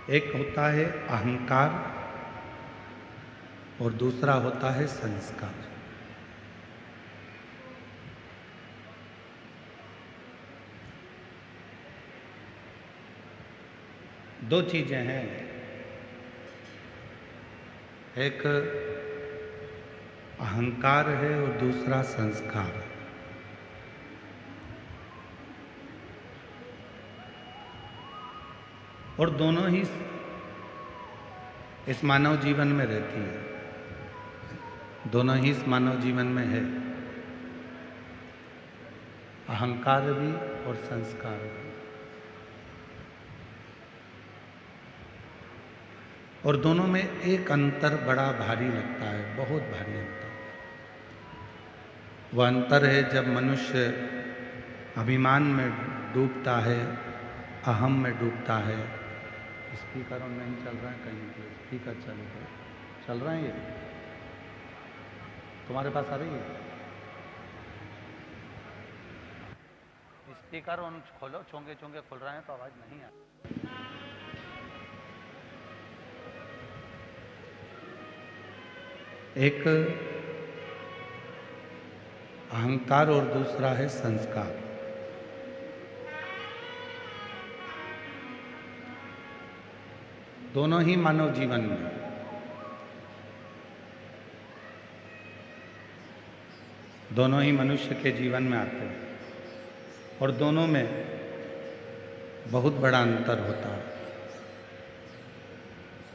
एक होता है अहंकार और दूसरा होता है संस्कार। दो चीजें हैं, एक अहंकार है और दूसरा संस्कार है। और दोनों ही इस मानव जीवन में रहती है, दोनों ही इस मानव जीवन में है, अहंकार भी और संस्कार भी। और दोनों में एक अंतर बड़ा भारी लगता है, बहुत भारी अंतर। वह अंतर है जब मनुष्य अभिमान में डूबता है, अहम में डूबता है। स्पीकर ऑन नहीं चल रहा है, कहीं पे स्पीकर चल रहा है। ये तुम्हारे पास आ रही है? स्पीकर ऑन खोलो, चोंगे चोंगे खुल रहे हैं तो आवाज नहीं आ रही। एक अहंकार और दूसरा है संस्कार। दोनों ही मानव जीवन में, दोनों ही मनुष्य के जीवन में आते हैं और दोनों में बहुत बड़ा अंतर होता है।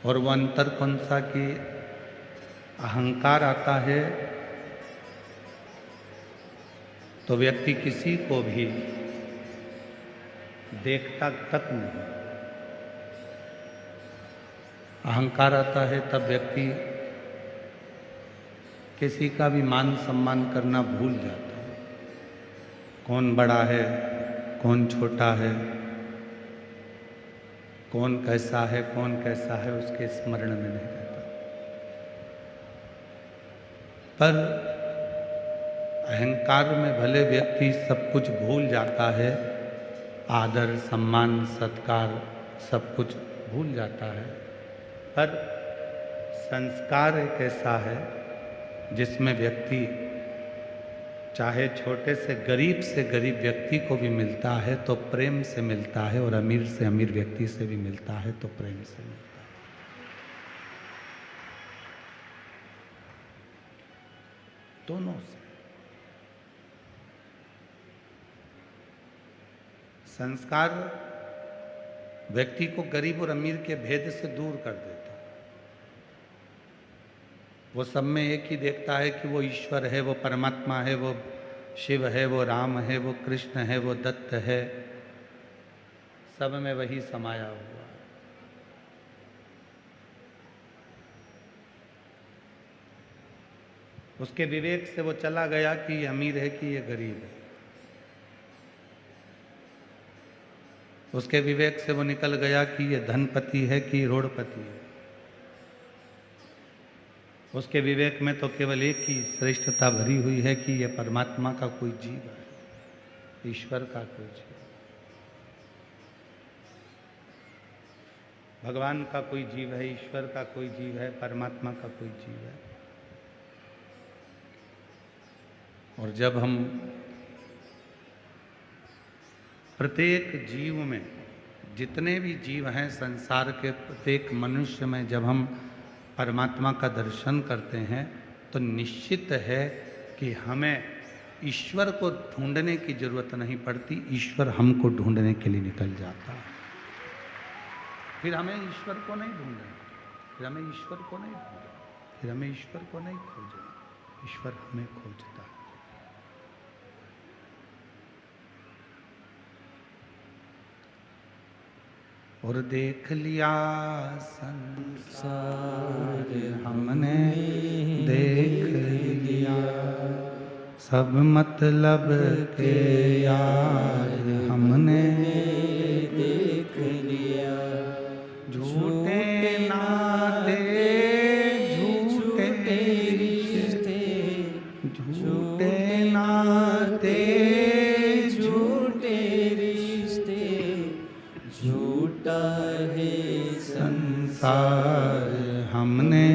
और वह अंतर कौन सा कि अहंकार आता है तो व्यक्ति किसी को भी देखता तक नहीं। अहंकार आता है तब व्यक्ति किसी का भी मान सम्मान करना भूल जाता है। कौन बड़ा है, कौन छोटा है, कौन कैसा है, कौन कैसा है, उसके स्मरण में नहीं रहता। पर अहंकार में भले व्यक्ति सब कुछ भूल जाता है, आदर सम्मान सत्कार सब कुछ भूल जाता है, पर संस्कार एक ऐसा है जिसमें व्यक्ति चाहे छोटे से गरीब व्यक्ति को भी मिलता है तो प्रेम से मिलता है, और अमीर से अमीर व्यक्ति से भी मिलता है तो प्रेम से मिलता है। दोनों से। संस्कार व्यक्ति को गरीब और अमीर के भेद से दूर कर देता है। वो सब में एक ही देखता है कि वो ईश्वर है, वो परमात्मा है, वो शिव है, वो राम है, वो कृष्ण है, वो दत्त है, सब में वही समाया हुआ है। उसके विवेक से वो चला गया कि ये अमीर है कि ये गरीब है। उसके विवेक से वो निकल गया कि ये धनपति है कि रोडपति है। उसके विवेक में तो केवल एक ही श्रेष्ठता भरी हुई है कि ये परमात्मा का कोई जीव है, ईश्वर का कोई जीव, भगवान का कोई जीव है, ईश्वर का कोई जीव है, परमात्मा का कोई जीव है। और जब हम प्रत्येक जीव में, जितने भी जीव हैं संसार के प्रत्येक मनुष्य में, जब हम परमात्मा का दर्शन करते हैं तो निश्चित है कि हमें ईश्वर को ढूंढने की जरूरत नहीं पड़ती, ईश्वर हमको ढूंढने के लिए निकल जाता है। फिर हमें ईश्वर को नहीं ढूंढना, फिर हमें ईश्वर को नहीं ढूंढना, फिर हमें ईश्वर को नहीं खोजना, ईश्वर हमें खोजता है। और देख लिया संसार हमने, देख लिया सब मतलब के यार हमने, देख लिया झूठे नाते झूठे रिश्ते, झूठे नाते झूठे रिश्ते, झूठा संसार हमने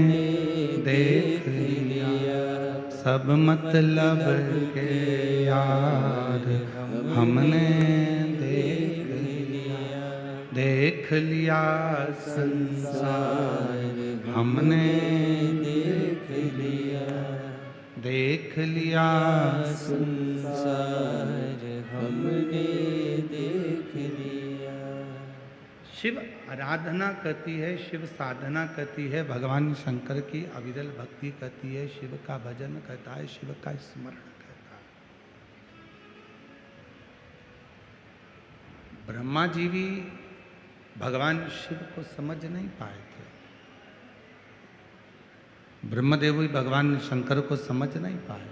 देख लिया, सब मतलब के यार हमने देख लिया संसार हमने देख लिया संसार हमने देख लिया। शिव आराधना करती है, शिव साधना करती है, भगवान शंकर की अविरल भक्ति करती है, शिव का भजन करता है, शिव का स्मरण करता है। ब्रह्मा जी भी भगवान शिव को समझ नहीं पाए थे, ब्रह्मदेव भी भगवान शंकर को समझ नहीं पाए।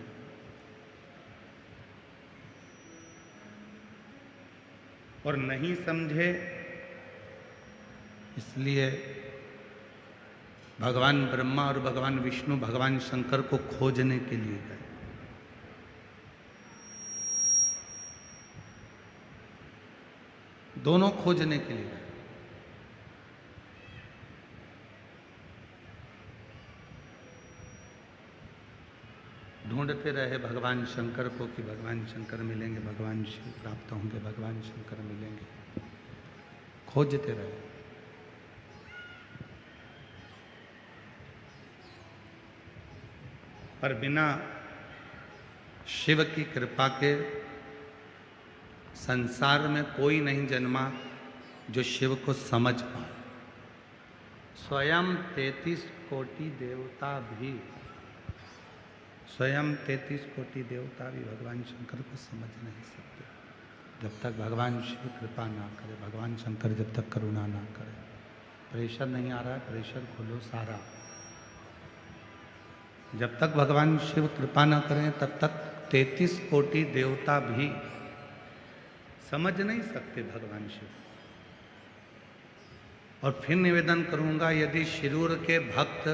और नहीं समझे इसलिए भगवान ब्रह्मा और भगवान विष्णु भगवान शंकर को खोजने के लिए गए। दोनों खोजने के लिए गए। ढूंढते रहे भगवान शंकर को कि भगवान शंकर मिलेंगे, भगवान शिव प्राप्त होंगे, भगवान शंकर मिलेंगे। खोजते रहे। पर बिना शिव की कृपा के संसार में कोई नहीं जन्मा जो शिव को समझ पाए। स्वयं 33 कोटि देवता भी, स्वयं 33 कोटि देवता भी भगवान शंकर को समझ नहीं सकते जब तक भगवान शिव कृपा ना करे, भगवान शंकर जब तक करुणा ना करे। प्रेशर नहीं आ रहा है, प्रेशर खोलो सारा। जब तक भगवान शिव कृपा ना करें तब तक 33 कोटि देवता भी समझ नहीं सकते भगवान शिव। और फिर निवेदन करूंगा, यदि शिरूर के भक्त,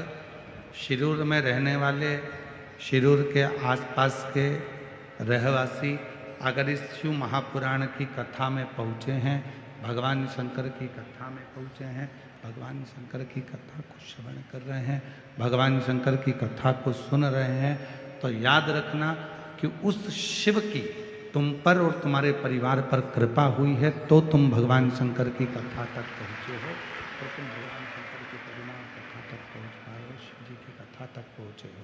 शिरूर में रहने वाले, शिरूर के आसपास के रहवासी अगर इस शिव महापुराण की कथा में पहुँचे हैं, भगवान शंकर की कथा में पहुँचे हैं, भगवान शंकर की कथा को श्रवण कर रहे हैं, भगवान शंकर की कथा को सुन रहे हैं, तो याद रखना कि उस शिव की तुम पर और तुम्हारे परिवार पर कृपा हुई है, तो तुम भगवान शंकर की कथा तक पहुँचे हो, तो तुम भगवान शंकर की करुणा कथा तक पहुँच पाए हो, शिव जी की कथा तक पहुँचे हो,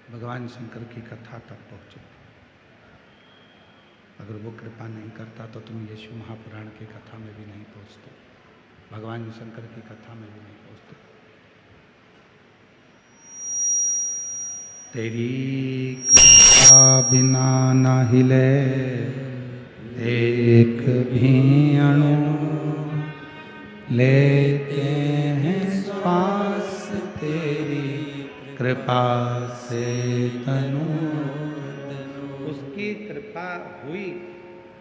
भगवान शंकर की कथा तक पहुँचे। अगर वो कृपा नहीं करता तो तुम यीशु महापुराण की कथा में भी नहीं पहुँचते, भगवान शंकर की कथा में भी नहीं पहुँचते। तेरी कृपा बिना न हिले एक भी अणु, लेते हैं श्वास तेरी कृपा से तनु। उसकी कृपा हुई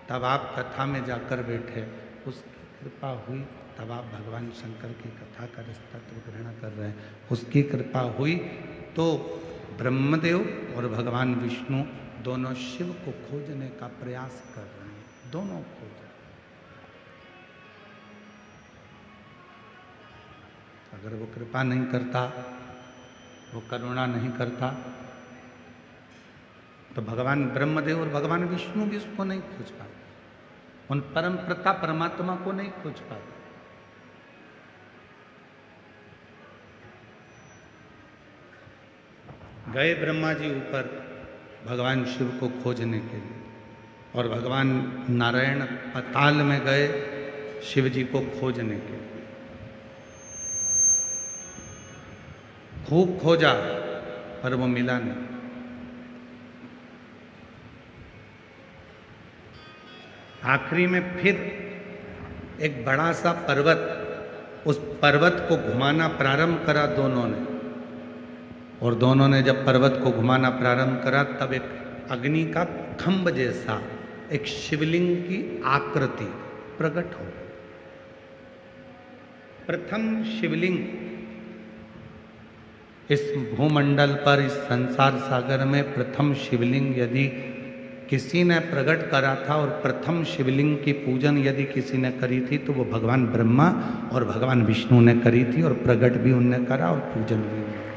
तब आप कथा में जाकर बैठे, उसकी कृपा हुई तब आप भगवान शंकर की कथा का तत्व ग्रहण कर रहे हैं। उसकी कृपा हुई तो ब्रह्मदेव और भगवान विष्णु दोनों शिव को खोजने का प्रयास कर रहे हैं, दोनों खोज। अगर वो कृपा नहीं करता, वो करुणा नहीं करता, तो भगवान ब्रह्मदेव और भगवान विष्णु भी उसको नहीं खोज पाते, उन परम पिता परमात्मा को नहीं खोज पाते। गए ब्रह्मा जी ऊपर भगवान शिव को खोजने के लिए, और भगवान नारायण पाताल में गए शिव जी को खोजने के लिए। खूब खोजा पर वो मिला नहीं। आखिरी में फिर एक बड़ा सा पर्वत, उस पर्वत को घुमाना प्रारंभ करा दोनों ने, और दोनों ने जब पर्वत को घुमाना प्रारंभ करा तब एक अग्नि का खंभ जैसा एक शिवलिंग की आकृति प्रकट हो। प्रथम शिवलिंग इस भूमंडल पर, इस संसार सागर में प्रथम शिवलिंग यदि किसी ने प्रकट करा था और प्रथम शिवलिंग की पूजन यदि किसी ने करी थी तो वो भगवान ब्रह्मा और भगवान विष्णु ने करी थी, और प्रकट भी उनने करा और पूजन भी उन्होंने करा।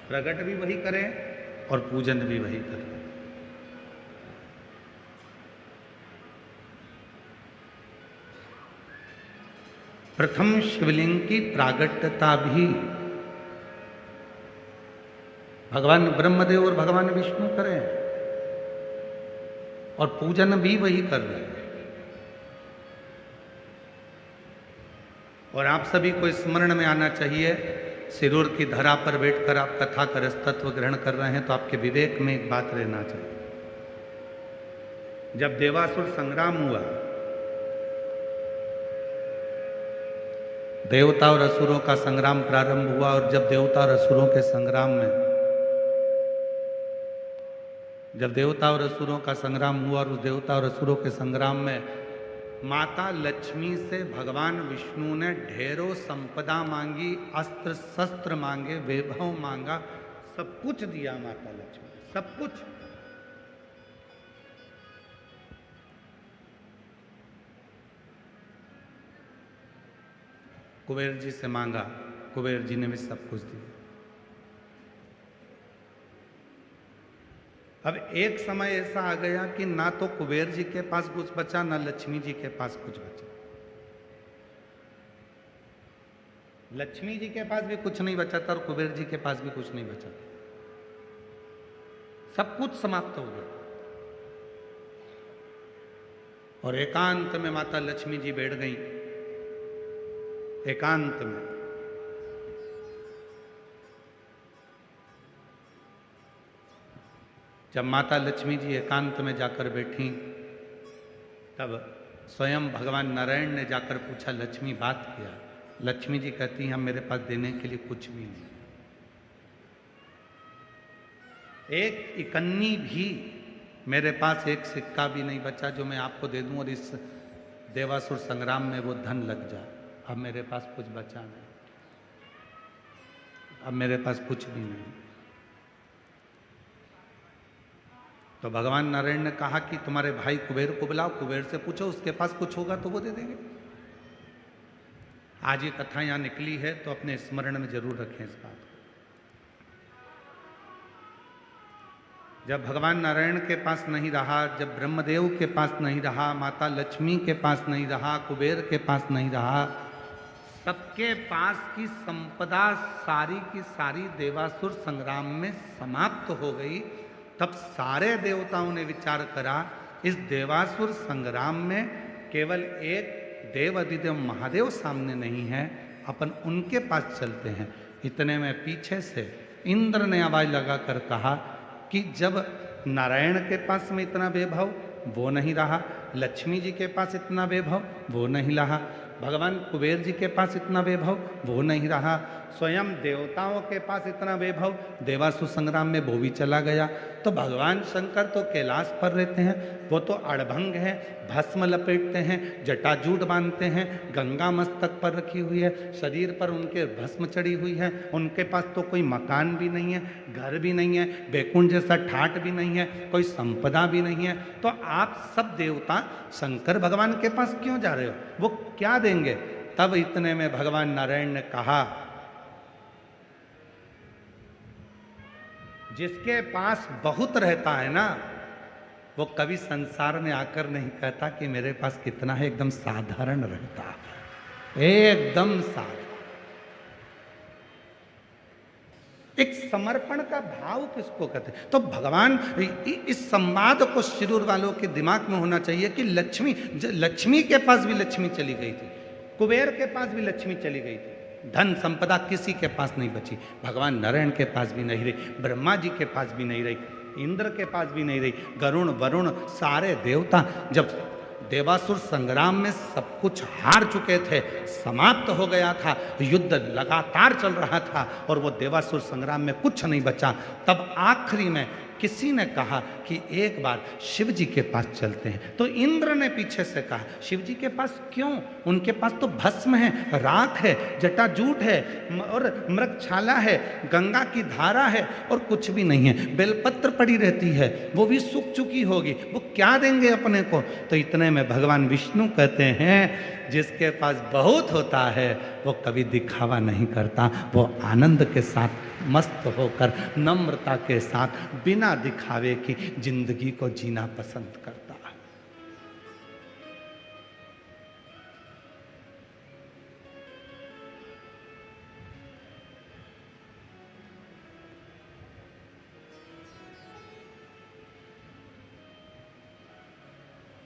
प्रकट भी वही करे और पूजन भी वही करे। प्रथम शिवलिंग की प्रागट्यता भी भगवान ब्रह्मदेव और भगवान विष्णु करें और पूजन भी वही कर रहे हैं। और आप सभी को स्मरण में आना चाहिए, सिरूर की धरा पर बैठकर आप कथा का रसतत्व ग्रहण कर रहे हैं तो आपके विवेक में एक बात रहना चाहिए। जब देवासुर संग्राम हुआ, देवता और असुरों का संग्राम प्रारंभ हुआ, और जब देवता और असुरों के संग्राम में जब देवता और असुरों का संग्राम हुआ और उस देवता और असुरों के संग्राम में माता लक्ष्मी से भगवान विष्णु ने ढेरों संपदा मांगी, अस्त्र शस्त्र मांगे, वैभव मांगा, सब कुछ दिया माता लक्ष्मी, सब कुछ। कुबेर जी से मांगा, कुबेर जी ने भी सब कुछ दिया। अब एक समय ऐसा आ गया कि ना तो कुबेर जी के पास कुछ बचा, ना लक्ष्मी जी के पास कुछ बचा। लक्ष्मी जी के पास भी कुछ नहीं बचा था और कुबेर जी के पास भी कुछ नहीं बचा था, सब कुछ समाप्त हो गया। और एकांत में माता लक्ष्मी जी बैठ गई, एकांत में। जब माता लक्ष्मी जी एकांत में जाकर बैठी, तब स्वयं भगवान नारायण ने जाकर पूछा, लक्ष्मी बात किया? लक्ष्मी जी कहती हैं, मेरे पास देने के लिए कुछ भी नहीं, एक इकन्नी भी मेरे पास एक सिक्का भी नहीं बचा जो मैं आपको दे दूं और इस देवासुर संग्राम में वो धन लग जाए। अब मेरे पास कुछ बचा नहीं, अब मेरे पास कुछ भी नहीं। तो भगवान नारायण ने कहा कि तुम्हारे भाई कुबेर को बुलाओ, कुबेर से पूछो, उसके पास कुछ होगा तो वो दे देंगे। आज ये कथा यहां निकली है तो अपने स्मरण में जरूर रखें इस बात को। जब भगवान नारायण के पास नहीं रहा, जब ब्रह्मदेव के पास नहीं रहा, माता लक्ष्मी के पास नहीं रहा, कुबेर के पास नहीं रहा, सबके पास की संपदा सारी की सारी देवासुर संग्राम में समाप्त हो गई, तब सारे देवताओं ने विचार करा, इस देवासुर संग्राम में केवल एक देव अधिदेव महादेव सामने नहीं है, अपन उनके पास चलते हैं। इतने में पीछे से इंद्र ने आवाज लगाकर कहा कि जब नारायण के पास में इतना वैभव वो नहीं रहा, लक्ष्मी जी के पास इतना वैभव वो नहीं रहा, भगवान कुबेर जी के पास इतना वैभव वो नहीं रहा, स्वयं देवताओं के पास इतना वैभव देवासुर संग्राम में वो भी चला गया, तो भगवान शंकर तो कैलाश पर रहते हैं, वो तो अड़भंग है, भस्म लपेटते हैं, जटाजूट बांधते हैं, गंगा मस्तक पर रखी हुई है, शरीर पर उनके भस्म चढ़ी हुई है, उनके पास तो कोई मकान भी नहीं है, घर भी नहीं है, बैकुंठ जैसा ठाट भी नहीं है, कोई संपदा भी नहीं है, तो आप सब देवता शंकर भगवान के पास क्यों जा रहे हो, वो क्या देंगे? तब इतने में भगवान नारायण ने कहा, जिसके पास बहुत रहता है ना, वो कभी संसार में आकर नहीं कहता कि मेरे पास कितना है, एकदम साधारण रहता है, एकदम साधारण। एक समर्पण का भाव किसको कहते हैं? तो भगवान इस संवाद को शिरूर वालों के दिमाग में होना चाहिए कि लक्ष्मी के पास भी लक्ष्मी चली गई थी, कुबेर के पास भी लक्ष्मी चली गई थी, धन संपदा किसी के पास नहीं बची, भगवान नारायण के पास भी नहीं रही, ब्रह्मा जी के पास भी नहीं रही, इंद्र के पास भी नहीं रही, गरुण वरुण सारे देवता जब देवासुर संग्राम में सब कुछ हार चुके थे, समाप्त हो गया था, युद्ध लगातार चल रहा था और वो देवासुर संग्राम में कुछ नहीं बचा, तब आखिरी में किसी ने कहा कि एक बार शिव जी के पास चलते हैं, तो इंद्र ने पीछे से कहा शिव जी के पास क्यों, उनके पास तो भस्म है, राख है, जटाजूट है और मृगछाला है, गंगा की धारा है और कुछ भी नहीं है, बेलपत्र पड़ी रहती है, वो भी सूख चुकी होगी, वो क्या देंगे अपने को। तो इतने में भगवान विष्णु कहते हैं जिसके पास बहुत होता है वो कभी दिखावा नहीं करता, वो आनंद के साथ मस्त होकर नम्रता के साथ बिना दिखावे की जिंदगी को जीना पसंद करता है।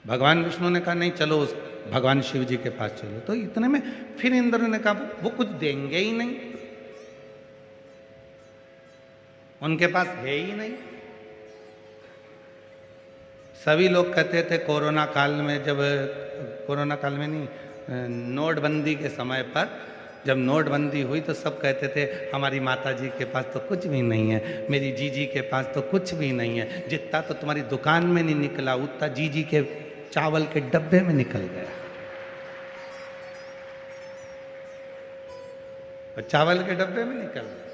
भगवान विष्णु ने कहा नहीं चलो उस भगवान शिव जी के पास चलो। तो इतने में फिर इंद्र ने कहा वो कुछ देंगे ही नहीं, उनके पास है ही नहीं। सभी लोग कहते थे कोरोना काल में, जब कोरोना काल में नहीं, नोटबंदी के समय पर जब नोटबंदी हुई तो सब कहते थे हमारी माता जी के पास तो कुछ भी नहीं है, मेरी जीजी के पास तो कुछ भी नहीं है, जितना तो तुम्हारी दुकान में नहीं निकला उतना जीजी के चावल के डब्बे में निकल गया। चावल के डब्बे में निकल गया।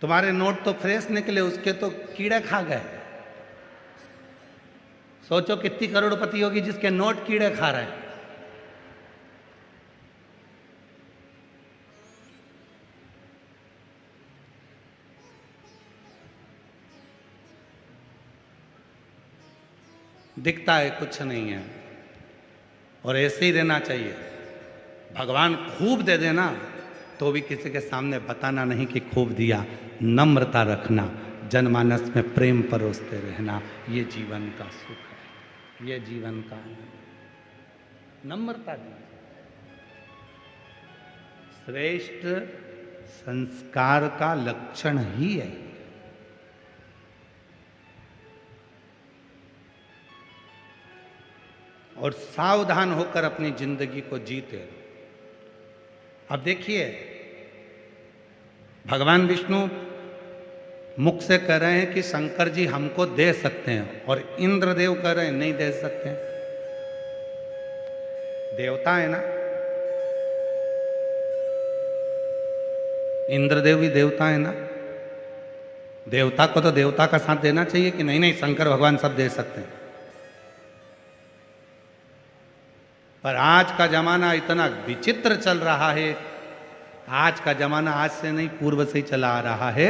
तुम्हारे नोट तो फ्रेश निकले, उसके तो कीड़े खा गए। सोचो कितनी करोड़पति होगी जिसके नोट कीड़े खा रहे हैं। दिखता है कुछ नहीं है और ऐसे ही रहना चाहिए। भगवान खूब दे देना तो भी किसी के सामने बताना नहीं कि खूब दिया, नम्रता रखना, जनमानस में प्रेम परोसते रहना, ये जीवन का सुख है, ये जीवन का नम्रता दी श्रेष्ठ संस्कार का लक्षण ही है। और सावधान होकर अपनी जिंदगी को जीते। अब देखिए भगवान विष्णु मुख से कह रहे हैं कि शंकर जी हमको दे सकते हैं और इंद्रदेव कह रहे हैं नहीं दे सकते हैं। देवता है ना, इंद्रदेव भी देवता है ना, देवता को तो देवता का साथ देना चाहिए कि नहीं नहीं शंकर भगवान सब दे सकते हैं। पर आज का जमाना इतना विचित्र चल रहा है, आज का जमाना आज से नहीं पूर्व से ही चला आ रहा है।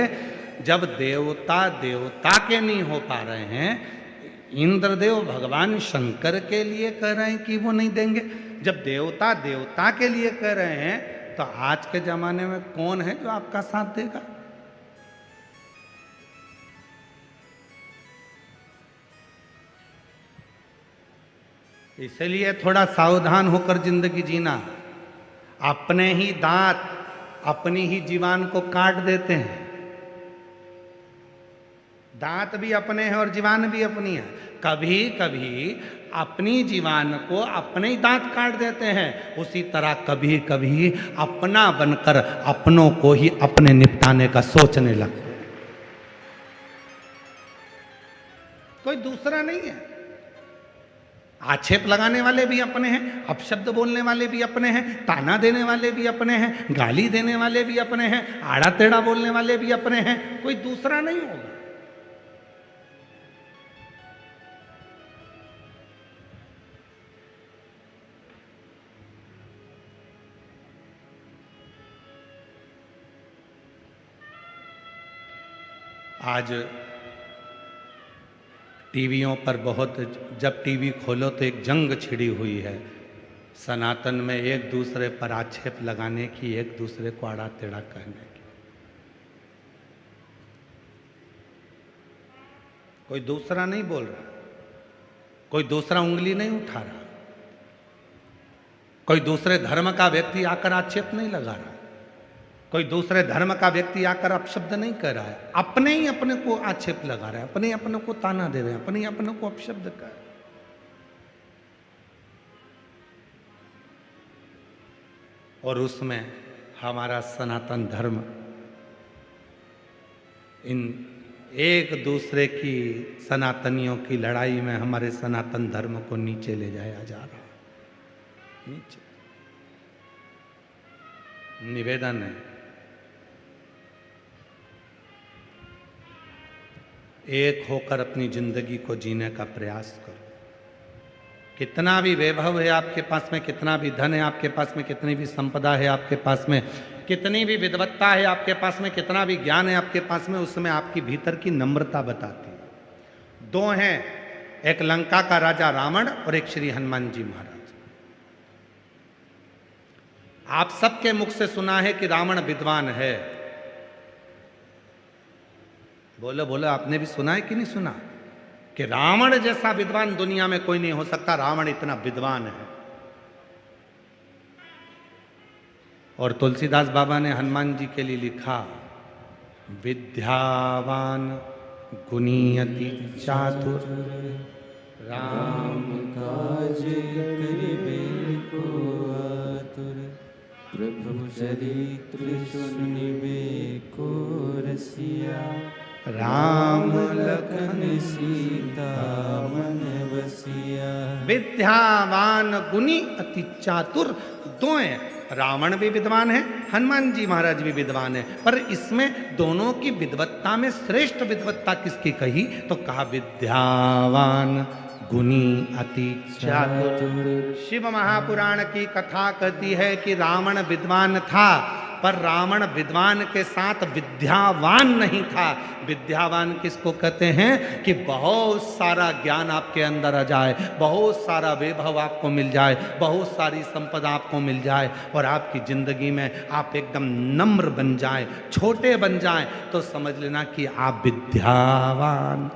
जब देवता देवता के नहीं हो पा रहे हैं, इंद्रदेव भगवान शंकर के लिए कह रहे हैं कि वो नहीं देंगे, जब देवता देवता के लिए कह रहे हैं तो आज के जमाने में कौन है जो आपका साथ देगा? इसलिए थोड़ा सावधान होकर जिंदगी जीना। अपने ही दांत अपनी ही जीवान को काट देते हैं। दांत भी अपने हैं और जीवान भी अपनी है। कभी कभी अपनी जीवान को अपने ही दांत काट देते हैं, उसी तरह कभी कभी अपना बनकर अपनों को ही अपने निपटाने का सोचने लगते हैं। कोई दूसरा नहीं है। आक्षेप लगाने वाले भी अपने हैं, अपशब्द बोलने वाले भी अपने हैं, ताना देने वाले भी अपने हैं, गाली देने वाले भी अपने हैं, आड़ा टेढ़ा बोलने वाले भी अपने हैं, कोई दूसरा नहीं होगा। आज टीवियों पर बहुत, जब टीवी खोलो तो एक जंग छिड़ी हुई है सनातन में, एक दूसरे पर आक्षेप लगाने की, एक दूसरे को आड़ा टेढ़ा कहने की। कोई दूसरा नहीं बोल रहा, कोई दूसरा उंगली नहीं उठा रहा, कोई दूसरे धर्म का व्यक्ति आकर आक्षेप नहीं लगा रहा, कोई दूसरे धर्म का व्यक्ति आकर अपशब्द नहीं कर रहा है। अपने ही अपने को आक्षेप लगा रहा है, अपने ही अपने को ताना दे रहे हैं, अपने ही अपने को अपशब्द कर। और उसमें हमारा सनातन धर्म इन एक दूसरे की सनातनियों की लड़ाई में हमारे सनातन धर्म को नीचे ले जाया जा रहा है। नीचे निवेदन है, एक होकर अपनी जिंदगी को जीने का प्रयास करो। कितना भी वैभव है आपके पास में, कितना भी धन है आपके पास में, कितनी भी संपदा है आपके पास में, कितनी भी विद्वत्ता है आपके पास में, कितना भी ज्ञान है आपके पास में, उसमें आपकी भीतर की नम्रता बताती है। दो हैं, एक लंका का राजा रावण और एक श्री हनुमान जी महाराज। आप सबके मुख से सुना है कि रावण विद्वान है। बोलो बोलो, आपने भी सुना है कि नहीं सुना कि रावण जैसा विद्वान दुनिया में कोई नहीं हो सकता, रावण इतना विद्वान है। और तुलसीदास बाबा ने हनुमान जी के लिए लिखा, विद्यावान गुणी अति चातुर, राम काज करिबे को आतुर, प्रभु चरित्र सुनिबे को रसिया, राम लखन सीता मन बसिया। विद्यावान गुणी अति चातुर, दो हैं, रावण भी विद्वान है, हनुमान जी महाराज भी विद्वान है। पर इसमें दोनों की विद्वत्ता में श्रेष्ठ विद्वत्ता किसकी कही तो कहा विद्यावान गुणी अति चातुर। शिव महापुराण की कथा कहती है कि रावण विद्वान था, पर रावण विद्वान के साथ विद्यावान नहीं था। विद्यावान किसको कहते हैं कि बहुत सारा ज्ञान आपके अंदर आ जाए, बहुत सारा वैभव आपको मिल जाए, बहुत सारी संपदा आपको मिल जाए और आपकी जिंदगी में आप एकदम नम्र बन जाए, छोटे बन जाए, तो समझ लेना कि आप विद्यावान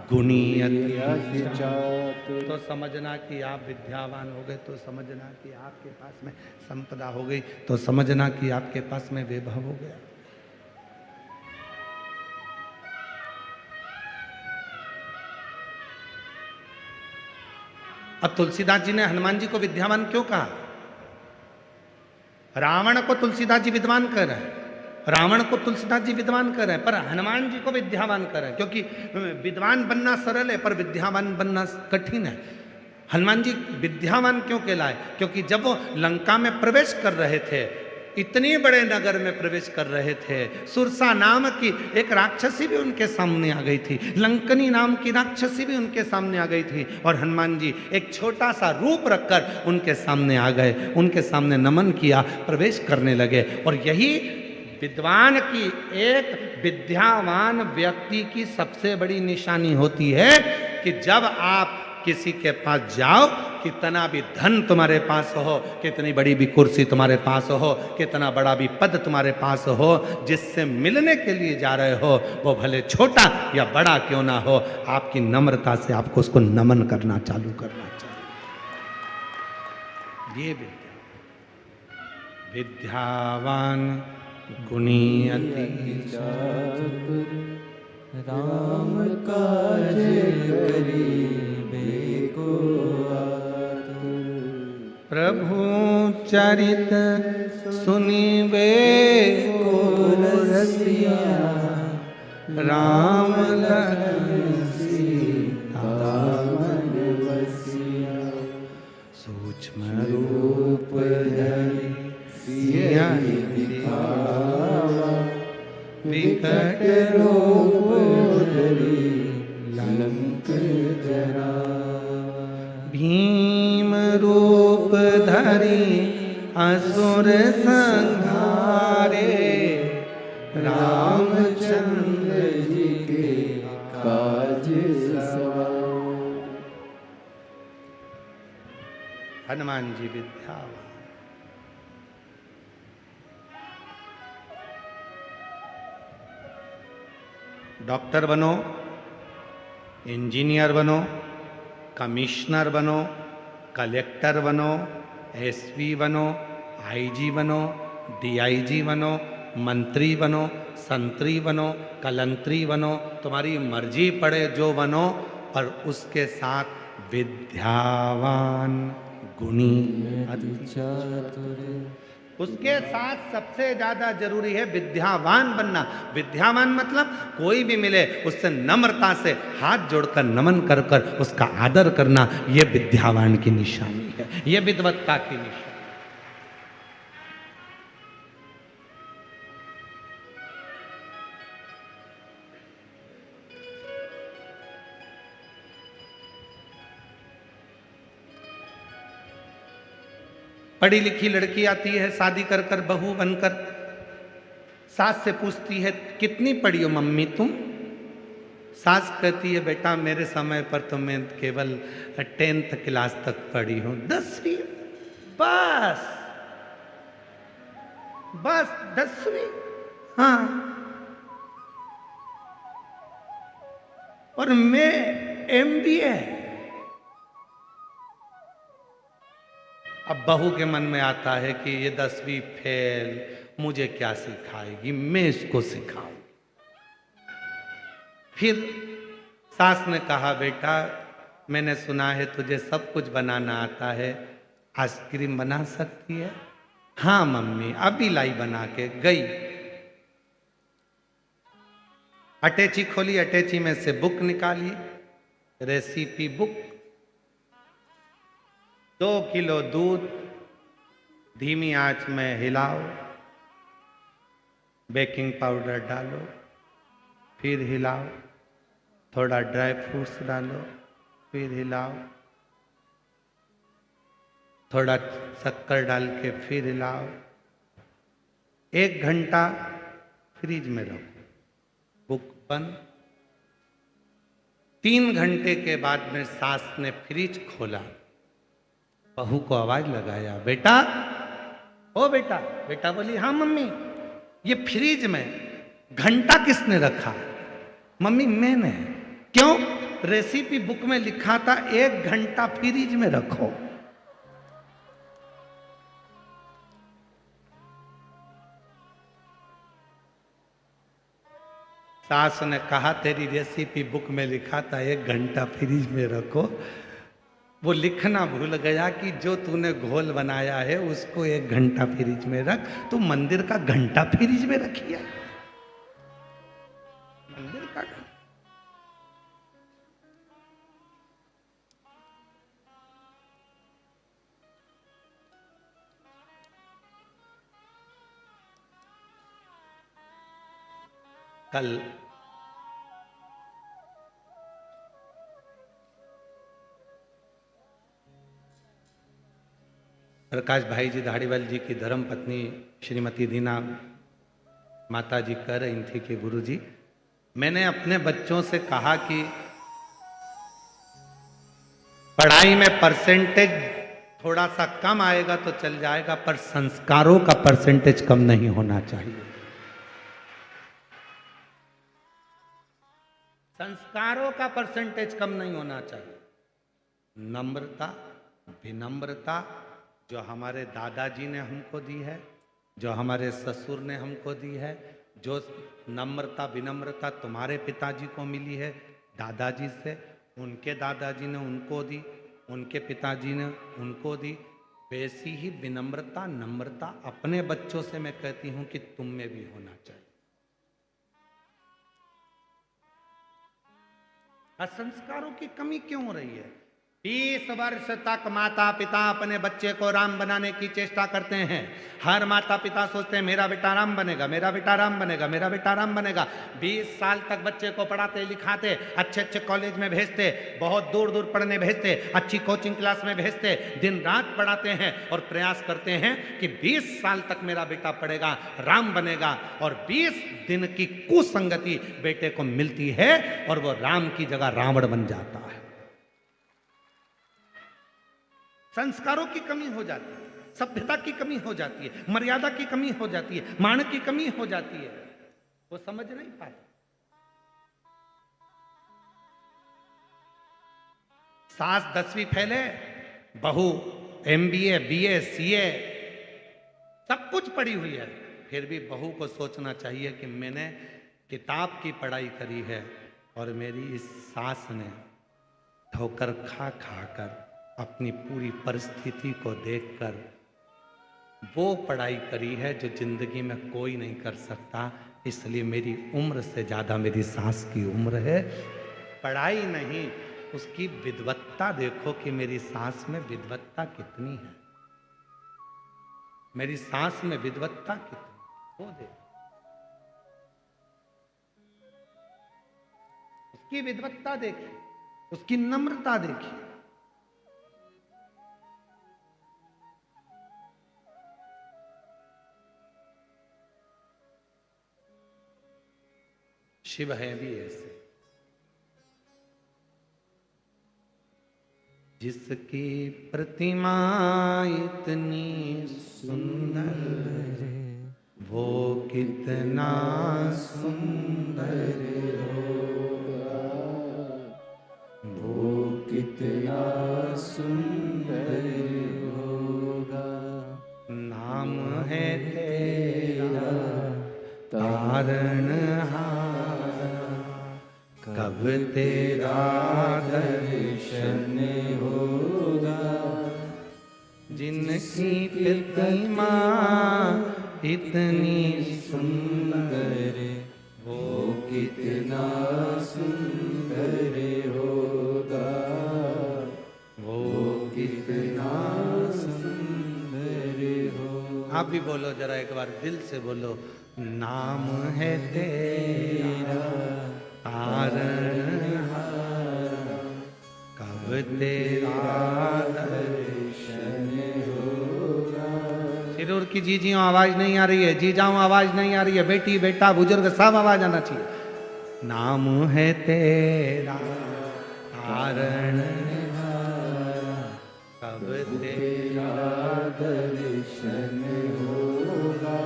गुणी अति चातुर। तो समझना कि आप विद्यावान हो गए, तो समझना कि आपके पास में संपदा हो गई, तो समझना कि आपके पास में वैभव हो गया। अब तुलसीदास जी ने हनुमान जी को विद्यावान क्यों कहा? रावण को तुलसीदास जी विद्वान कह रहे हैं, रावण को तुलसीदास जी विद्वान कर रहे हैं, पर हनुमान जी को विद्यावान कर रहे हैं, क्योंकि विद्वान बनना सरल है पर विद्यावान बनना कठिन है। हनुमान जी विद्यावान क्यों कहलाए? क्योंकि जब वो लंका में प्रवेश कर रहे थे, इतने बड़े नगर में प्रवेश कर रहे थे, सुरसा नाम की एक राक्षसी भी उनके सामने आ गई थी, लंकनी नाम की राक्षसी भी उनके सामने आ गई थी, और हनुमान जी एक छोटा सा रूप रखकर उनके सामने आ गए, उनके सामने नमन किया, प्रवेश करने लगे। और यही विद्वान की, एक विद्यावान व्यक्ति की सबसे बड़ी निशानी होती है कि जब आप किसी के पास जाओ, कितना भी धन तुम्हारे पास हो, कितनी बड़ी भी कुर्सी तुम्हारे पास हो, कितना बड़ा भी पद तुम्हारे पास हो, जिससे मिलने के लिए जा रहे हो वो भले छोटा या बड़ा क्यों ना हो, आपकी नम्रता से आपको उसको नमन करना चालू करना चाहिए। ये विद्यावान गुणी अति चातुर, राम काज करिबे को आतुर, प्रभु चरित सुनिबे को रसिया, राम लखन सीता मन बसिया। सूक्ष्म रूप धरि सिया दिखावा, विकट रूप धरि लंक जरावा। भीम रूप धरि असुर संहारे, रामचंद्र जी के काज सवारे। हनुमान जी विद्यावान। डॉक्टर बनो, इंजीनियर बनो, कमिश्नर बनो, कलेक्टर बनो, एसपी बनो, आईजी बनो, डीआईजी बनो, मंत्री बनो, संतरी बनो, कलंतरी बनो, तुम्हारी मर्जी पड़े जो बनो, पर उसके साथ विद्यावान गुणी अति चातुर। उसके साथ सबसे ज्यादा जरूरी है विद्यावान बनना। विद्यावान मतलब कोई भी मिले उससे नम्रता से हाथ जोड़कर नमन कर कर उसका आदर करना, यह विद्यावान की निशानी है, यह विद्वत्ता की निशानी। पढ़ी लिखी लड़की आती है शादी कर कर बहू बनकर, सास से पूछती है कितनी पढ़ी हो मम्मी तुम? सास कहती है बेटा मेरे समय पर तो मैं केवल 10th क्लास तक पढ़ी हूं। 10वीं? बस बस 10वीं? हाँ। और मैं MBA। अब बहू के मन में आता है कि ये 10वीं फेल, मुझे क्या सिखाएगी, मैं इसको सिखाऊं। फिर सास ने कहा बेटा मैंने सुना है तुझे सब कुछ बनाना आता है, आइसक्रीम बना सकती है? हाँ मम्मी, अभी लाई बना के गई। अटैची खोली, अटैची में से बुक निकाली, रेसिपी बुक। 2 किलो दूध धीमी आंच में हिलाओ, बेकिंग पाउडर डालो, फिर हिलाओ, थोड़ा ड्राई फ्रूट्स डालो, फिर हिलाओ, थोड़ा शक्कर डाल के फिर हिलाओ, 1 घंटा फ्रिज में रखो, बुक बंद। 3 घंटे के बाद में सास ने फ्रिज खोला, बहू को आवाज लगाया बेटा, ओ बेटा। बेटा बोली हाँ मम्मी। ये फ्रिज में घंटा किसने रखा? मम्मी मैंने। क्यों? रेसिपी बुक में लिखा था 1 घंटा फ्रिज में रखो। सास ने कहा तेरी रेसिपी बुक में लिखा था 1 घंटा फ्रिज में रखो, वो लिखना भूल गया कि जो तूने घोल बनाया है उसको 1 घंटा फ्रिज में रख। तू मंदिर का घंटा फ्रिज में रखिया, मंदिर का घंटा। कल प्रकाश भाई जी धाड़ीवाल जी की धर्म पत्नी श्रीमती दीना माता जी कह रही थी कि गुरु जी मैंने अपने बच्चों से कहा कि पढ़ाई में परसेंटेज थोड़ा सा कम आएगा तो चल जाएगा, पर संस्कारों का परसेंटेज कम नहीं होना चाहिए। संस्कारों का परसेंटेज कम नहीं होना चाहिए। नम्रता, विनम्रता जो हमारे दादाजी ने हमको दी है, जो हमारे ससुर ने हमको दी है, जो नम्रता विनम्रता तुम्हारे पिताजी को मिली है दादाजी से, उनके दादाजी ने उनको दी, उनके पिताजी ने उनको दी, वैसी ही विनम्रता नम्रता अपने बच्चों से मैं कहती हूं कि तुम में भी होना चाहिए। संस्कारों की कमी क्यों हो रही है? 20 वर्ष तक माता पिता अपने बच्चे को राम बनाने की चेष्टा करते हैं। हर माता पिता सोचते हैं मेरा बेटा राम बनेगा, मेरा बेटा राम बनेगा, मेरा बेटा राम बनेगा। 20 साल तक बच्चे को पढ़ाते लिखाते, अच्छे अच्छे कॉलेज में भेजते, बहुत दूर दूर पढ़ने भेजते, अच्छी कोचिंग क्लास में भेजते, दिन रात पढ़ाते हैं और प्रयास करते हैं कि 20 साल तक मेरा बेटा पढ़ेगा, राम बनेगा। और 20 दिन की कुसंगति बेटे को मिलती है और वो राम की जगह रावण बन जाता है। संस्कारों की कमी हो जाती है, सभ्यता की कमी हो जाती है, मर्यादा की कमी हो जाती है, मान की कमी हो जाती है। वो समझ नहीं पाते। सास 10वीं फेल है, बहू MBA BA CA सब कुछ पढ़ी हुई है, फिर भी बहू को सोचना चाहिए कि मैंने किताब की पढ़ाई करी है और मेरी इस सास ने ठोकर खा खा कर अपनी पूरी परिस्थिति को देखकर वो पढ़ाई करी है जो जिंदगी में कोई नहीं कर सकता। इसलिए मेरी उम्र से ज्यादा मेरी सास की उम्र है। पढ़ाई नहीं, उसकी विद्वत्ता देखो कि मेरी सास में विद्वत्ता कितनी है। मेरी सास में विद्वत्ता कितनी, वो देखो उसकी विद्वत्ता देखिए, उसकी नम्रता देखिए। शिव है भी ऐसे, जिसकी प्रतिमा इतनी सुंदर, वो कितना सुंदर होगा, वो कितना सुंदर होगा। नाम है तेरा तारणहार, कब तेरा दर्शन होगा। जिनकी प्रतिमा इतनी सुंदर, वो कितना सुंदर होगा, वो कितना सुंदर होगा। आप भी बोलो जरा एक बार दिल से बोलो, नाम है तेरा तारणहार, कब तेरा दर्शन होगा। सिरूर की जीजियों आवाज नहीं आ रही है, जीजाओं आवाज नहीं आ रही है, बेटी बेटा बुजुर्ग सब आवाज आना चाहिए। नाम है तेरा तारणहार, कब तेरा दर्शन होगा।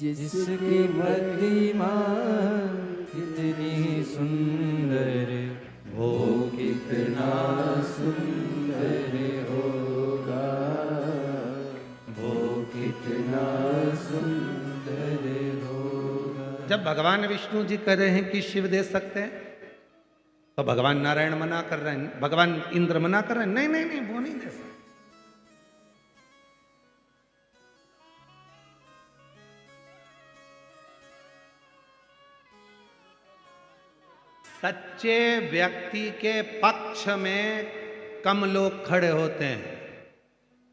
जिसकी प्रतिमा इतनी सुंदर, वो कितना सुंदर होगा, वो कितना सुंदर होगा। जब भगवान विष्णु जी कह रहे हैं कि शिव दे सकते हैं, तो भगवान नारायण मना कर रहे हैं, भगवान इंद्र मना कर रहे हैं, नहीं नहीं नहीं वो नहीं दे सकते। सच्चे व्यक्ति के पक्ष में कम लोग खड़े होते हैं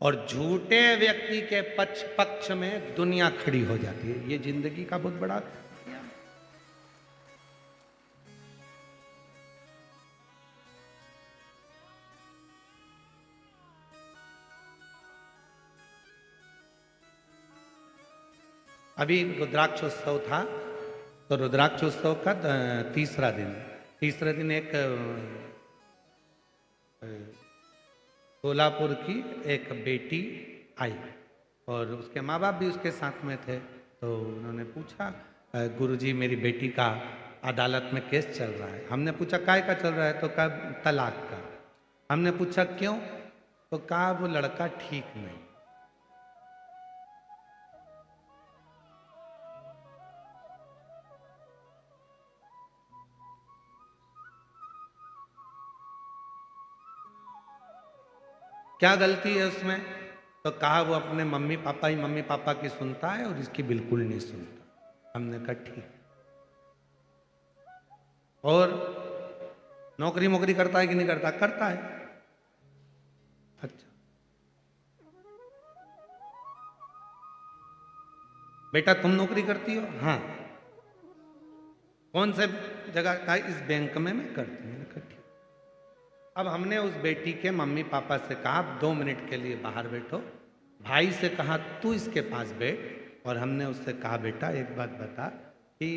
और झूठे व्यक्ति के पक्ष में दुनिया खड़ी हो जाती है। ये जिंदगी का बहुत बड़ा अभी रुद्राक्षोत्सव था, तो रुद्राक्षोत्सव का तीसरा दिन एक सोलापुर की एक बेटी आई और उसके माँ बाप भी उसके साथ में थे। तो उन्होंने पूछा, गुरुजी मेरी बेटी का अदालत में केस चल रहा है। हमने पूछा काय का चल रहा है, तो कहा तलाक का। हमने पूछा क्यों, तो कहा वो लड़का ठीक नहीं। क्या गलती है उसमें, तो कहा वो अपने मम्मी पापा की सुनता है और इसकी बिल्कुल नहीं सुनता। हमने कहा ठीक। और नौकरी करता है कि नहीं करता, करता है। अच्छा बेटा तुम नौकरी करती हो, हाँ कौन से जगह का, इस बैंक में मैं करती हूँ। मैंने कहा ठीक। अब हमने उस बेटी के मम्मी पापा से कहा 2 मिनट के लिए बाहर बैठो। भाई से कहा तू इसके पास बैठ, और हमने उससे कहा बेटा एक बात बता कि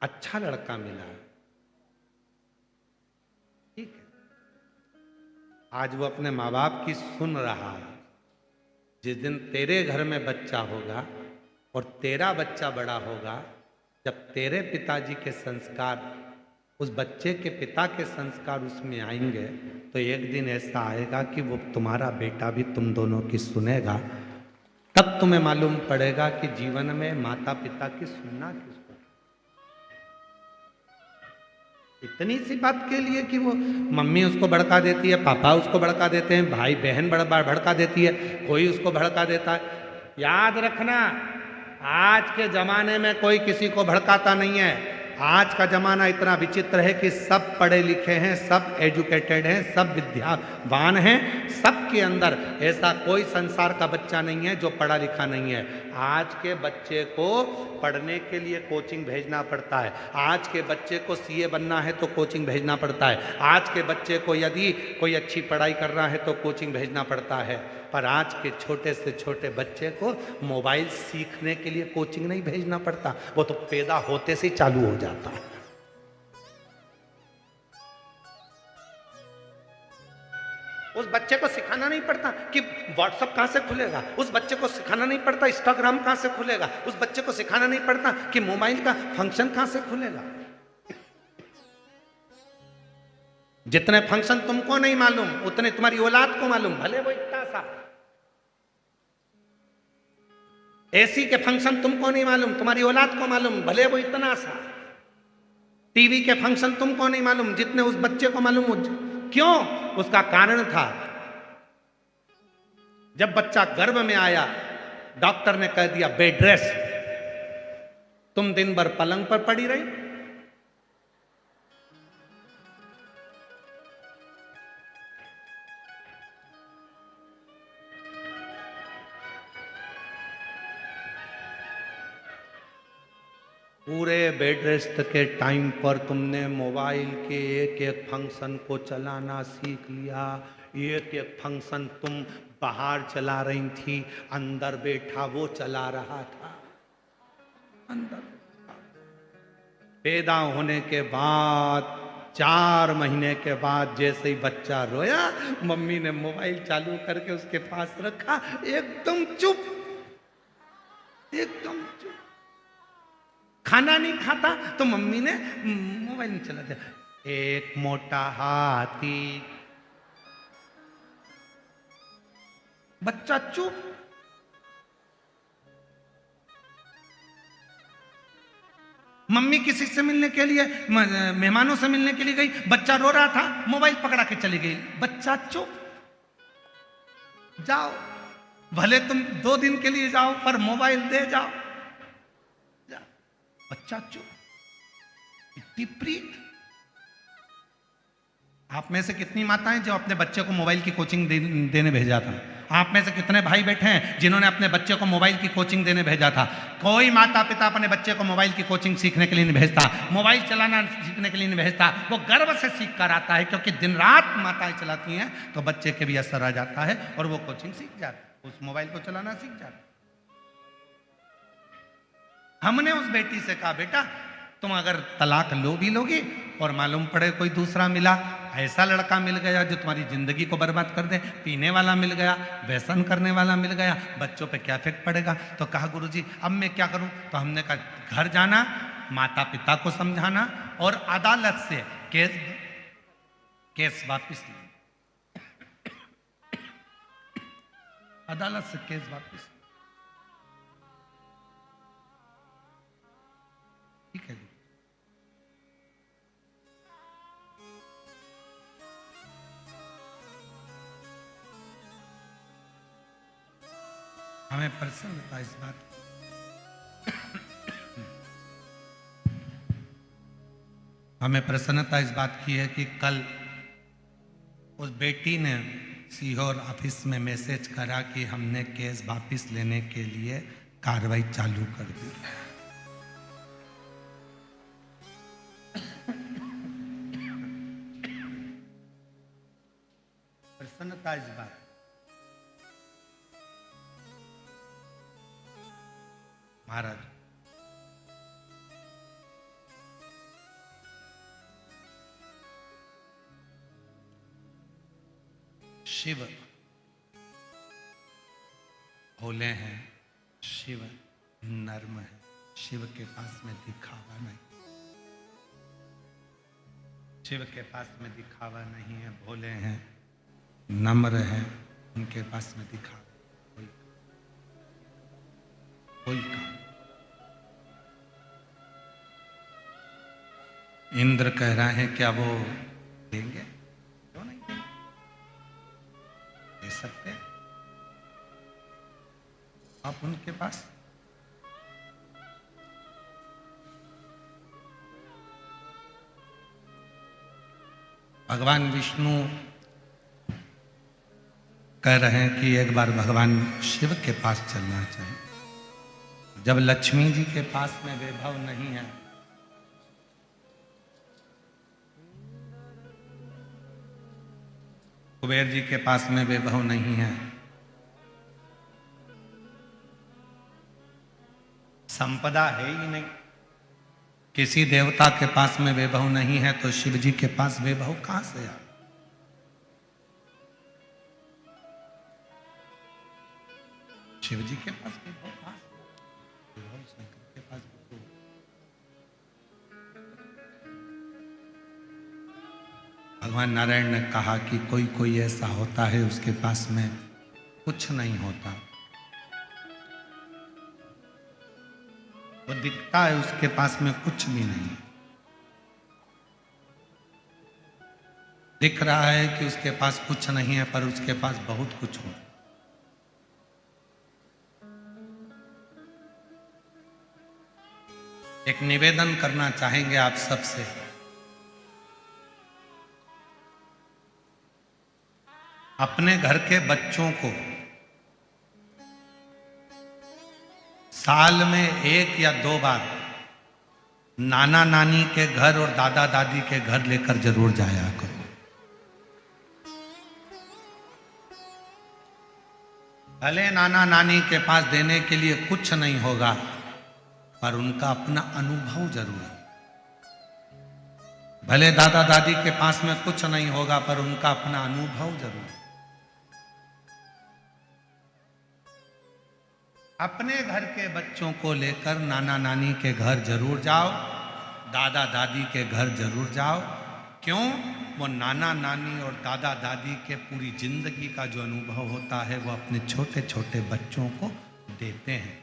अच्छा लड़का मिला है, ठीक है, आज वो अपने माँ बाप की सुन रहा है। जिस दिन तेरे घर में बच्चा होगा और तेरा बच्चा बड़ा होगा, जब तेरे पिताजी के संस्कार उस बच्चे के पिता के संस्कार उसमें आएंगे, तो एक दिन ऐसा आएगा कि वो तुम्हारा बेटा भी तुम दोनों की सुनेगा। तब तुम्हें मालूम पड़ेगा कि जीवन में माता पिता की सुनना किसको। इतनी सी बात के लिए कि वो मम्मी उसको भड़का देती है, पापा उसको भड़का देते हैं, भाई बहन भड़का देती है, कोई उसको भड़का देता है। याद रखना, आज के जमाने में कोई किसी को भड़काता नहीं है। आज का जमाना इतना विचित्र है कि सब पढ़े लिखे हैं, सब एजुकेटेड हैं, सब विद्यावान हैं, सबके अंदर ऐसा कोई संसार का बच्चा नहीं है जो पढ़ा लिखा नहीं है। आज के बच्चे को पढ़ने के लिए कोचिंग भेजना पड़ता है। आज के बच्चे को सीए बनना है तो कोचिंग भेजना पड़ता है। आज के बच्चे को यदि कोई अच्छी पढ़ाई करना है तो कोचिंग भेजना पड़ता है। पर आज के छोटे से छोटे बच्चे को मोबाइल सीखने के लिए कोचिंग नहीं भेजना पड़ता, वो तो पैदा होते से चालू हो जाता है। उस बच्चे को सिखाना नहीं पड़ता कि व्हाट्सएप कहां से खुलेगा, उस बच्चे को सिखाना नहीं पड़ता इंस्टाग्राम कहां से खुलेगा, उस बच्चे को सिखाना नहीं पड़ता कि मोबाइल का फंक्शन कहां से खुलेगा। जितने फंक्शन तुमको नहीं मालूम उतने तुम्हारी औलाद को मालूम, भले वो इतना सा। एसी के फंक्शन तुमको नहीं मालूम, तुम्हारी औलाद को मालूम, भले वो इतना सा। टीवी के फंक्शन तुमको नहीं मालूम जितने उस बच्चे को मालूम। क्यों? उसका कारण था, जब बच्चा गर्भ में आया डॉक्टर ने कह दिया बेड रेस्ट, तुम दिन भर पलंग पर पड़ी रही। पूरे बेड रेस्ट के टाइम पर तुमने मोबाइल के एक एक फंक्शन को चलाना सीख लिया। एक एक फंक्शन तुम बाहर चला रही थी, अंदर बैठा वो चला रहा था। अंदर पैदा होने के बाद 4 महीने के बाद जैसे ही बच्चा रोया, मम्मी ने मोबाइल चालू करके उसके पास रखा, एकदम चुप, एकदम चुप। खाना नहीं खाता तो मम्मी ने मोबाइल नहीं चला दिया। एक मोटा हाथी, बच्चा चुप। मम्मी किसी से मिलने के लिए, मेहमानों से मिलने के लिए गई, बच्चा रो रहा था, मोबाइल पकड़ा के चली गई, बच्चा चुप। जाओ, भले तुम 2 दिन के लिए जाओ पर मोबाइल दे जाओ, बच्चा चुप। इतनी प्रीत। आप में से कितनी माताएं जो अपने बच्चे को मोबाइल की कोचिंग देने भेजा था? आप में से कितने भाई बैठे हैं जिन्होंने अपने बच्चे को मोबाइल की कोचिंग देने भेजा था? कोई माता पिता अपने बच्चे को मोबाइल की कोचिंग सीखने के लिए नहीं भेजता, मोबाइल चलाना सीखने के लिए नहीं भेजता। वो गर्व से सीख कर आता है, क्योंकि दिन रात माताएं चलाती हैं तो बच्चे के भी असर आ जाता है और वो कोचिंग सीख जाता है, उस मोबाइल को चलाना सीख जाता है। हमने उस बेटी से कहा बेटा तुम अगर तलाक लो भी लोगी और मालूम पड़े कोई दूसरा मिला, ऐसा लड़का मिल गया जो तुम्हारी जिंदगी को बर्बाद कर दे, पीने वाला मिल गया, व्यसन करने वाला मिल गया, बच्चों पे क्या इफेक्ट पड़ेगा? तो कहा गुरुजी अब मैं क्या करूं? तो हमने कहा घर जाना, माता पिता को समझाना और अदालत से केस वापिस लेना। अदालत से केस वापिस। ठीक है। हमें प्रसन्नता इस बात हमें प्रसन्नता इस बात की है कि कल उस बेटी ने सीहोर ऑफिस में मैसेज करा कि हमने केस वापिस लेने के लिए कार्रवाई चालू कर दी। प्रसन्नता इस बात। महाराज शिव भोले हैं, शिव नर्म है, शिव के पास में दिखावा नहीं, शिव के पास में दिखावा नहीं है। भोले हैं, नम्र हैं, उनके पास में दिखावा कोई काम। इंद्र कह रहे हैं क्या वो देंगे? क्यों नहीं देंगे? दे सकते हैं आप उनके पास। भगवान विष्णु कह रहे हैं कि एक बार भगवान शिव के पास चलना चाहिए। जब लक्ष्मी जी के पास में वैभव नहीं है, कुबेर जी के पास में वैभव नहीं है, संपदा है ही नहीं, किसी देवता के पास में वैभव नहीं है, तो शिव जी के पास वैभव कहां से आ? शिव जी के पास वैभव कहां से? वैभव शंकर के पास वैभव। भगवान नारायण ने कहा कि कोई कोई ऐसा होता है उसके पास में कुछ नहीं होता, वो दिखता है उसके पास में कुछ भी नहीं, दिख रहा है कि उसके पास कुछ नहीं है पर उसके पास बहुत कुछ हो। एक निवेदन करना चाहेंगे आप सबसे, अपने घर के बच्चों को साल में 1 या 2 बार नाना नानी के घर और दादा दादी के घर लेकर जरूर जाया करो। भले नाना नानी के पास देने के लिए कुछ नहीं होगा पर उनका अपना अनुभव जरूर है। भले दादा दादी के पास में कुछ नहीं होगा पर उनका अपना अनुभव जरूर है। अपने घर के बच्चों को लेकर नाना नानी के घर जरूर जाओ, दादा दादी के घर जरूर जाओ। क्यों? वो नाना नानी और दादा दादी के पूरी जिंदगी का जो अनुभव होता है वो अपने छोटे छोटे बच्चों को देते हैं,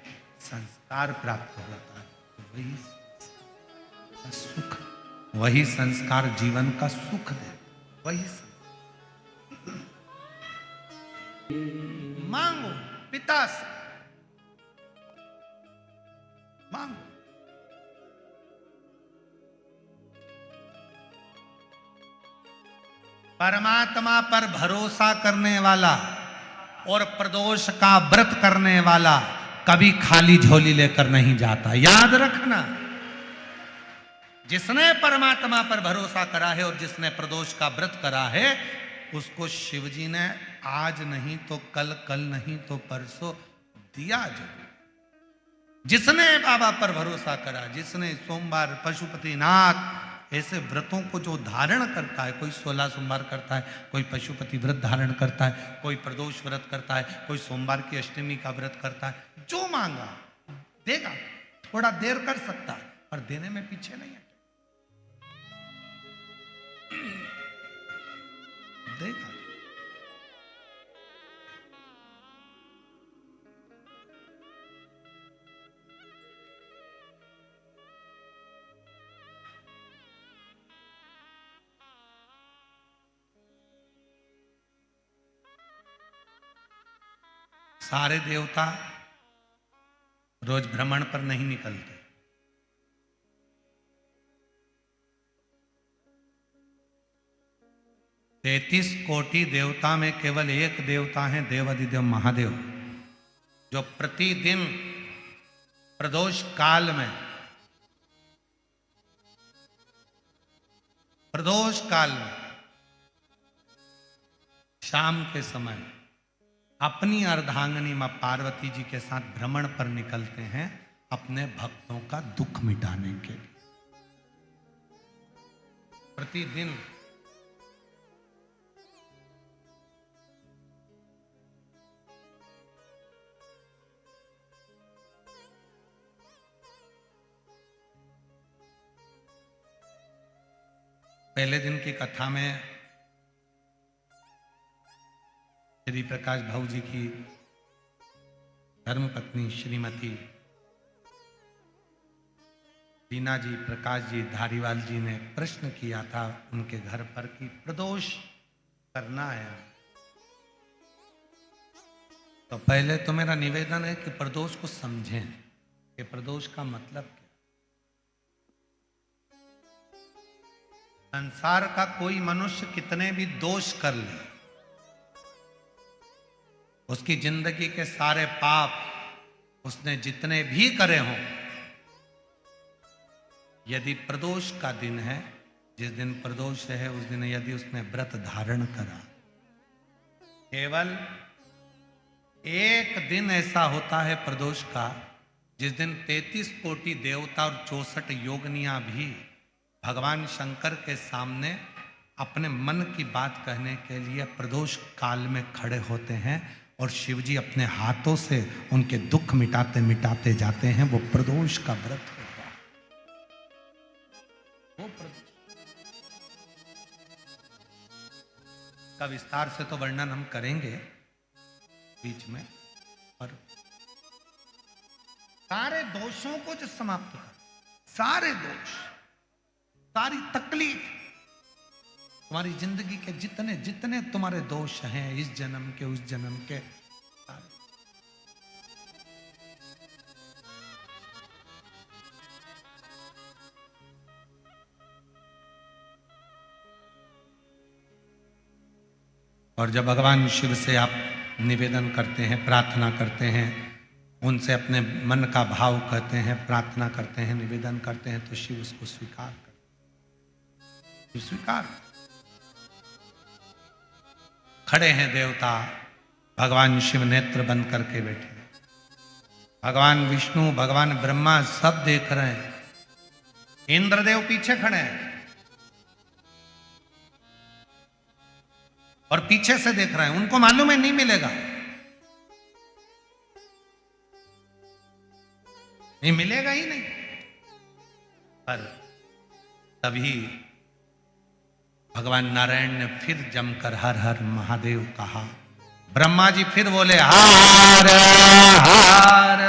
संस्कार प्राप्त होता है। वही सुख, वही संस्कार जीवन का सुख दे। वही मांगो पिता से, मांगो। परमात्मा पर भरोसा करने वाला और प्रदोष का व्रत करने वाला कभी खाली झोली लेकर नहीं जाता, याद रखना। जिसने परमात्मा पर भरोसा करा है और जिसने प्रदोष का व्रत करा है उसको शिवजी ने आज नहीं तो कल, कल नहीं तो परसों दिया जरूर। जिसने बाबा पर भरोसा करा, जिसने सोमवार, पशुपतिनाथ ऐसे व्रतों को जो धारण करता है, कोई 16 सोमवार करता है, कोई पशुपति व्रत धारण करता है, कोई प्रदोष व्रत करता है, कोई सोमवार की अष्टमी का व्रत करता है, जो मांगा देगा। थोड़ा देर कर सकता है पर देने में पीछे नहीं है, देगा। सारे देवता रोज भ्रमण पर नहीं निकलते। 33 कोटि देवता में केवल एक देवता है, देवाधिदेव महादेव, जो प्रतिदिन प्रदोष काल में, प्रदोष काल में शाम के समय अपनी अर्धांगिनी मां पार्वती जी के साथ भ्रमण पर निकलते हैं अपने भक्तों का दुख मिटाने के लिए। प्रतिदिन पहले दिन की कथा में श्री प्रकाश भाऊ जी की धर्मपत्नी श्रीमती बीना जी, प्रकाश जी, धारीवाल जी ने प्रश्न किया था उनके घर पर कि प्रदोष करना है, तो पहले तो मेरा निवेदन है कि प्रदोष को समझें कि प्रदोष का मतलब क्या। संसार का कोई मनुष्य कितने भी दोष कर ले, उसकी जिंदगी के सारे पाप उसने जितने भी करे हों, यदि प्रदोष का दिन है, जिस दिन प्रदोष है उस दिन यदि उसने व्रत धारण करा, केवल एक दिन ऐसा होता है प्रदोष का जिस दिन 33 कोटि देवता और 64 योगनियां भी भगवान शंकर के सामने अपने मन की बात कहने के लिए प्रदोष काल में खड़े होते हैं और शिव जी अपने हाथों से उनके दुख मिटाते मिटाते जाते हैं। वो प्रदोष का व्रत होता है। वो का विस्तार से तो वर्णन हम करेंगे बीच में, पर सारे दोषों को जो समाप्त कर, सारे दोष, सारी तकलीफ, तुम्हारी जिंदगी के जितने जितने तुम्हारे दोष हैं, इस जन्म के उस जन्म के, और जब भगवान शिव से आप निवेदन करते हैं, प्रार्थना करते हैं, उनसे अपने मन का भाव कहते हैं, प्रार्थना करते हैं, निवेदन करते हैं, तो शिव उसको स्वीकार करते हैं। स्वीकार खड़े हैं देवता, भगवान शिव नेत्र बंद करके बैठे, भगवान विष्णु, भगवान ब्रह्मा सब देख रहे हैं, इंद्रदेव पीछे खड़े हैं और पीछे से देख रहे हैं। उनको मालूम है नहीं मिलेगा, नहीं मिलेगा ही नहीं, पर तभी भगवान नारायण ने फिर जमकर हर हर महादेव कहा। ब्रह्मा जी फिर बोले हर हर,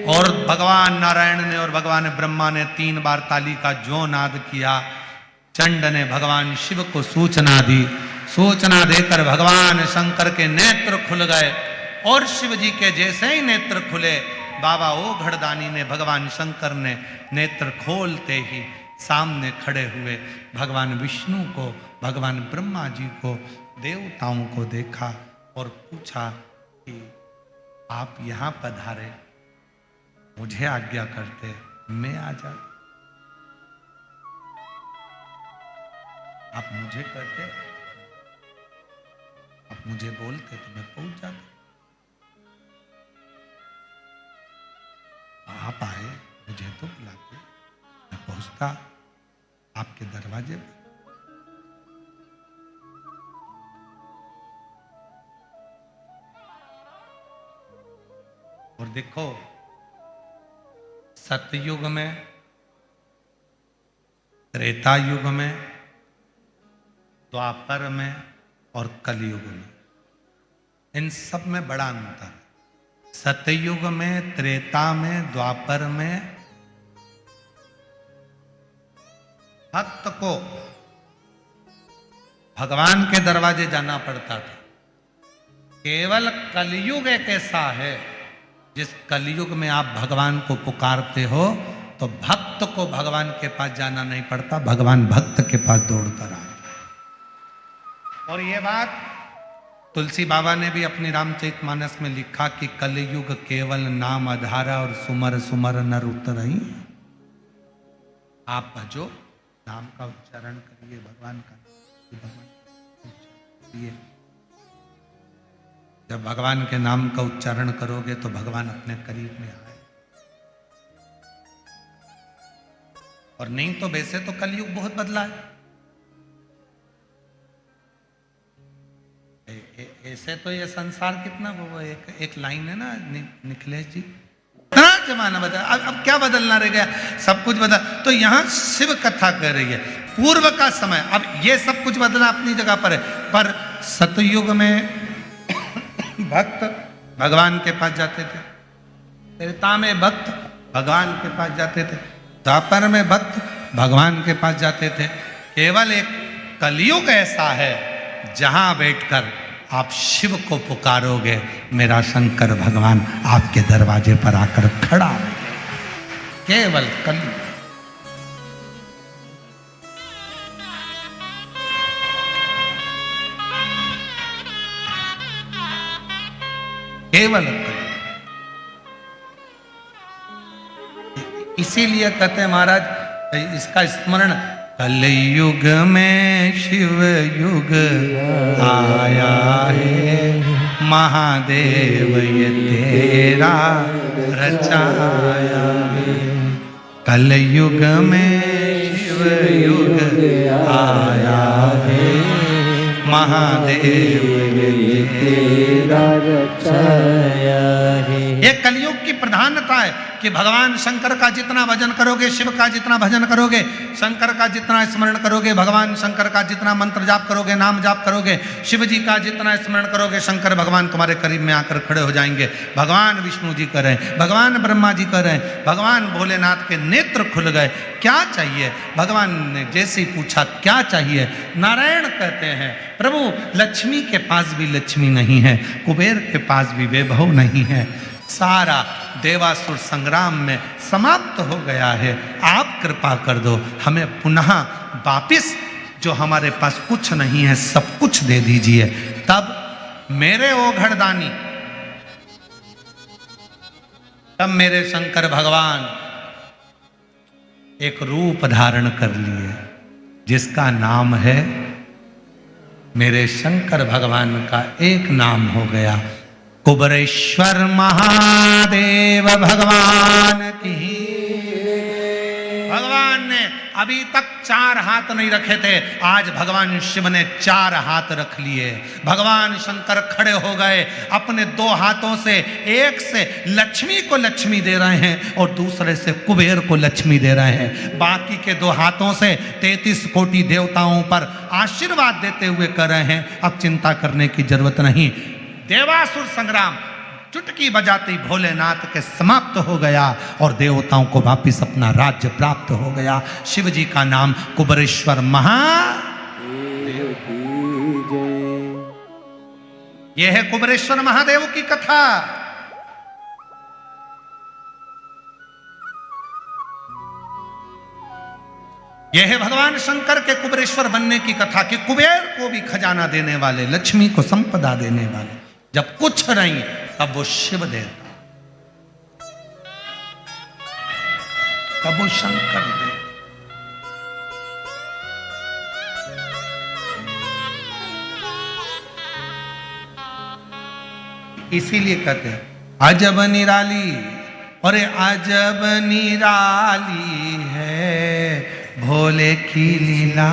और भगवान नारायण ने और भगवान ब्रह्मा ने 3 बार ताली का जो नाद किया। चंड ने भगवान शिव को सूचना दी, सूचना देकर भगवान शंकर के नेत्र खुल गए, और शिव जी के जैसे ही नेत्र खुले, बाबा ओ घड़दानी ने, भगवान शंकर ने नेत्र खोलते ही सामने खड़े हुए भगवान विष्णु को, भगवान ब्रह्मा जी को, देवताओं को देखा और पूछा कि आप यहां पधारे, मुझे आज्ञा करते मैं आ जाता, आप मुझे कहते, आप मुझे बोलते तो मैं पहुंच जाता। आप आए, मुझे तो बुलाते, मैं पहुंचता आपके दरवाजे पर। और देखो, सतयुग में, त्रेता युग में, द्वापर में और कलयुग में, इन सब में बड़ा अंतर है। सतयुग में, त्रेता में, द्वापर में भक्त को भगवान के दरवाजे जाना पड़ता था। केवल कलयुग एक ऐसा है जिस कलयुग में आप भगवान को पुकारते हो तो भक्त को भगवान के पास जाना नहीं पड़ता, भगवान भक्त के पास दौड़कर आता। और ये बात तुलसी बाबा ने भी अपनी रामचरितमानस में लिखा कि कलयुग केवल नाम आधारा और सुमर सुमर नर उतरई। आप भजो, नाम का उच्चारण करिए, भगवान का करिए। जब भगवान के नाम का उच्चारण करोगे तो भगवान अपने करीब में आए। और नहीं तो वैसे तो कलयुग बहुत बदला है। ऐसे तो ये संसार कितना वो एक लाइन है ना निखिलेश जी, इतना जमाना बदला, अब क्या बदलना रह गया, सब कुछ बदला। तो यहाँ शिव कथा कर रही है पूर्व का समय, अब ये सब कुछ बदला अपनी जगह पर है। पर सतयुग में भक्त भगवान के पास जाते थे, त्रेता में भक्त भगवान के पास जाते थे। द्वापर में भक्त भगवान के पास जाते थे। केवल एक कलयुग ऐसा है जहां बैठकर आप शिव को पुकारोगे, मेरा शंकर भगवान आपके दरवाजे पर आकर खड़ा है। केवल कलयुग। केवल कलयुग। इसीलिए कहते हैं महाराज इसका स्मरण, कलयुग में शिव युग आया है, महादेव ये तेरा रचाया है। कलयुग में शिव युग आया है, महादेव ये तेरा रचाया है। ये कलयुग की प्रधानता है कि भगवान शंकर का जितना भजन करोगे, शिव का जितना भजन करोगे, शंकर का जितना स्मरण करोगे, भगवान शंकर का जितना मंत्र जाप करोगे, नाम जाप करोगे, शिव जी का जितना स्मरण करोगे, शंकर भगवान तुम्हारे करीब में आकर खड़े हो जाएंगे। भगवान विष्णु जी करें, भगवान ब्रह्मा जी करें, भगवान भोलेनाथ के नेत्र खुल गए। क्या चाहिए? भगवान ने जैसे ही पूछा क्या चाहिए, नारायण कहते हैं प्रभु लक्ष्मी के पास भी लक्ष्मी नहीं है, कुबेर के पास भी वैभव नहीं है, सारा देवासुर संग्राम में समाप्त हो गया है। आप कृपा कर दो, हमें पुनः वापिस जो हमारे पास कुछ नहीं है सब कुछ दे दीजिए। तब मेरे ओघड़दानी, तब मेरे शंकर भगवान एक रूप धारण कर लिए जिसका नाम है, मेरे शंकर भगवान का एक नाम हो गया, कुबरेश्वर महादेव भगवान की। भगवान ने अभी तक 4 हाथ नहीं रखे थे, आज भगवान शिव ने 4 हाथ रख लिए। भगवान शंकर खड़े हो गए, अपने 2 हाथों से, एक से लक्ष्मी को लक्ष्मी दे रहे हैं और दूसरे से कुबेर को लक्ष्मी दे रहे हैं। बाकी के 2 हाथों से 33 कोटि देवताओं पर आशीर्वाद देते हुए कर रहे हैं। अब चिंता करने की जरूरत नहीं। देवासुर संग्राम चुटकी बजाते ही भोलेनाथ के समाप्त हो गया और देवताओं को वापिस अपना राज्य प्राप्त हो गया। शिव जी का नाम कुबरेश्वर महादेव की जय। यह है कुबरेश्वर महादेव की कथा। यह है भगवान शंकर के कुबरेश्वर बनने की कथा कि कुबेर को भी खजाना देने वाले, लक्ष्मी को संपदा देने वाले, जब कुछ नहीं तब वो शिव देता, तब वो शंकर देता। इसीलिए कहते हैं अजब निराली, अरे अजब निराली है भोले की लीला,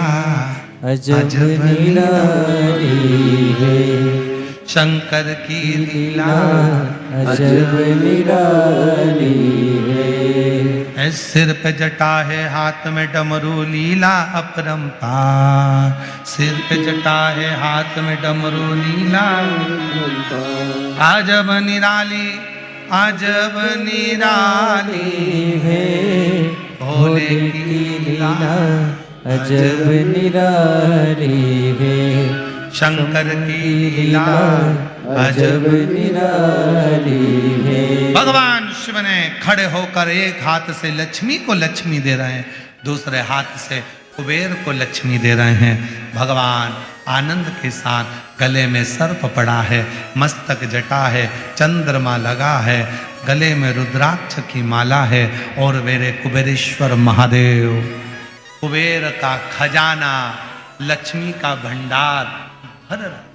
अजब निराली है शंकर की लीला, अजब निराली है। सिर पे जटा है हाथ में डमरू, लीला अपरंपार। सिर पे जटा है हाथ में डमरू, लीला अजब निराली, अजब निराली है भोले की लीला, अजब निराली है शंकर की लीला, अजब निराली है। भगवान शिव ने खड़े होकर एक हाथ से लक्ष्मी को लक्ष्मी दे रहे हैं, दूसरे हाथ से कुबेर को लक्ष्मी दे रहे हैं। भगवान आनंद के साथ गले में सर्प पड़ा है, मस्तक जटा है, चंद्रमा लगा है, गले में रुद्राक्ष की माला है और मेरे कुबेरेश्वर महादेव, कुबेर का खजाना, लक्ष्मी का भंडार भर रहा है।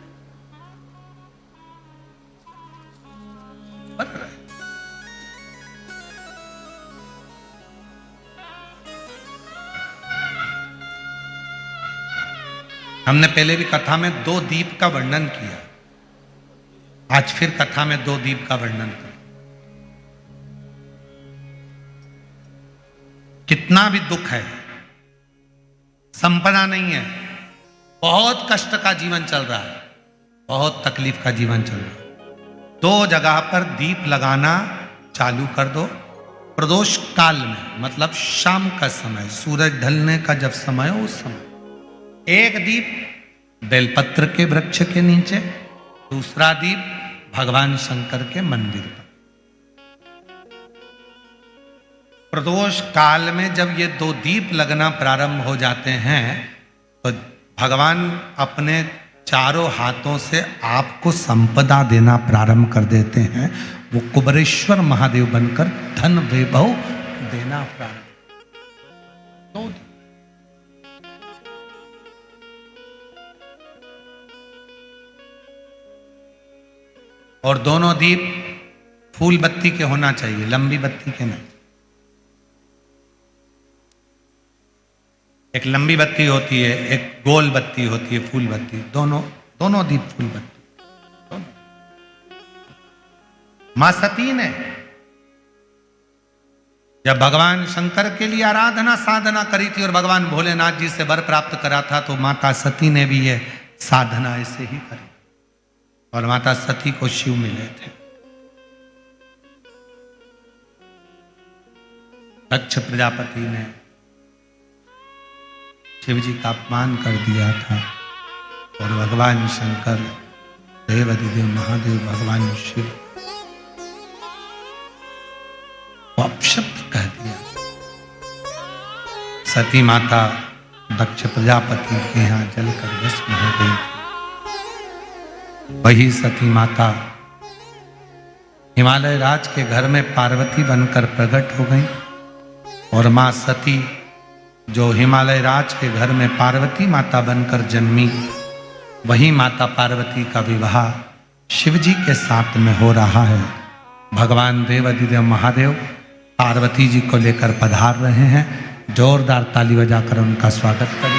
हमने पहले भी कथा में 2 दीप का वर्णन किया, आज फिर कथा में 2 दीप का वर्णन कर। कितना भी दुख है, संपदा नहीं है, बहुत कष्ट का जीवन चल रहा है, बहुत तकलीफ का जीवन चल रहा है, 2 जगह पर दीप लगाना चालू कर दो, प्रदोष काल में मतलब शाम का समय, सूरज ढलने का जब समय हो उस समय एक दीप बेलपत्र के वृक्ष के नीचे, दूसरा दीप भगवान शंकर के मंदिर पर। प्रदोष काल में जब ये दो दीप लगना प्रारंभ हो जाते हैं तो भगवान अपने चारों हाथों से आपको संपदा देना प्रारंभ कर देते हैं। वो कुबरेश्वर महादेव बनकर धन वैभव देना प्रारंभ। दो और दोनों दीप फूल बत्ती के होना चाहिए, लंबी बत्ती के नहीं। एक लंबी बत्ती होती है, एक गोल बत्ती होती है, फूल बत्ती। दोनों दीप फूल बत्ती दोनों। मां सती ने जब भगवान शंकर के लिए आराधना साधना करी थी और भगवान भोलेनाथ जी से वर प्राप्त करा था, तो माता सती ने भी यह साधना ऐसे ही करी और माता सती को शिव मिले थे। दक्ष प्रजापति ने शिव जी का अपमान कर दिया था और भगवान शंकर, देवाधिदेव महादेव भगवान शिव को अपशब्द कह दिया। सती माता दक्ष प्रजापति के यहाँ जलकर भस्म हो गई। वही सती माता हिमालय राज के घर में पार्वती बनकर प्रकट हो गई और मां सती जो हिमालय राज के घर में पार्वती माता बनकर जन्मी, वही माता पार्वती का विवाह शिव जी के साथ में हो रहा है। भगवान देवाधिदेव महादेव पार्वती जी को लेकर पधार रहे हैं। जोरदार ताली बजाकर उनका स्वागत करें।